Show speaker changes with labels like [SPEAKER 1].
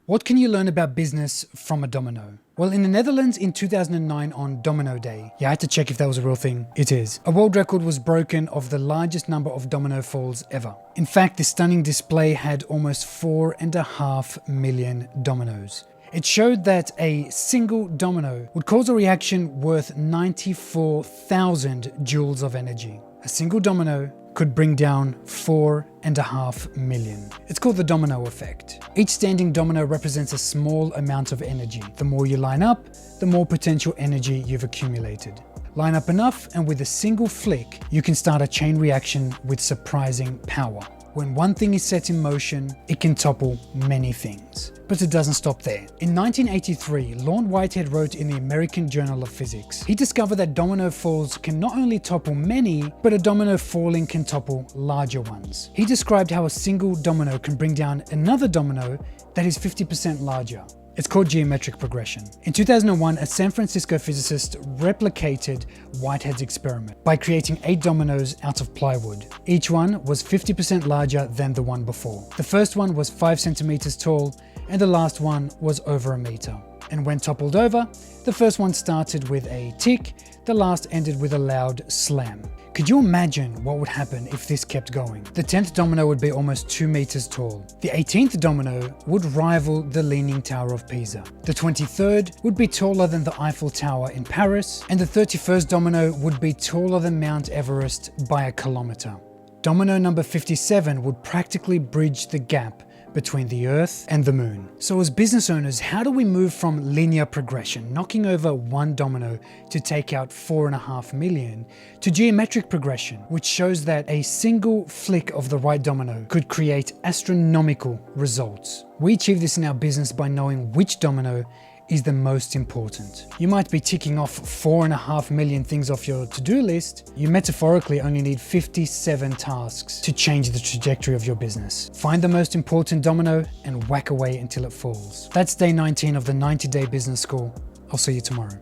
[SPEAKER 1] What can you learn about business from a domino? Well, in the Netherlands in 2009 on Domino Day, I had to check if that was a real thing. It is. A world record was broken of the largest number of domino falls ever. In fact, this stunning display had almost 4.5 million dominoes. It showed that a single domino would cause a reaction worth 94,000 joules of energy. A single domino could bring down 4.5 million. It's called the domino effect. Each standing domino represents a small amount of energy. The more you line up, the more potential energy you've accumulated. Line up enough, and with a single flick, you can start a chain reaction with surprising power. When one thing is set in motion, it can topple many things. But it doesn't stop there. In 1983, Lorne Whitehead wrote in the American Journal of Physics. He discovered that domino falls can not only topple many, but a domino falling can topple larger ones. He described how a single domino can bring down another domino that is 50% larger. It's called geometric progression. In 2001, a San Francisco physicist replicated Whitehead's experiment by creating 8 dominoes out of plywood. Each one was 50% larger than the one before. The first one was 5 centimeters tall, and the last one was over a meter. And when toppled over, the first one started with a tick, the last ended with a loud slam. Could you imagine what would happen if this kept going? The 10th domino would be almost 2 meters tall. The 18th domino would rival the Leaning Tower of Pisa. The 23rd would be taller than the Eiffel Tower in Paris, and the 31st domino would be taller than Mount Everest by a kilometer. Domino number 57 would practically bridge the gap between the Earth and the Moon. So as business owners, how do we move from linear progression, knocking over one domino to take out 4.5 million, to geometric progression, which shows that a single flick of the right domino could create astronomical results? We achieve this in our business by knowing which domino is the most important. You might be ticking off 4.5 million things off your to-do list. You metaphorically only need 57 tasks to change the trajectory of your business. Find the most important domino and whack away until it falls. That's day 19 of the 90-day business school. I'll see you tomorrow.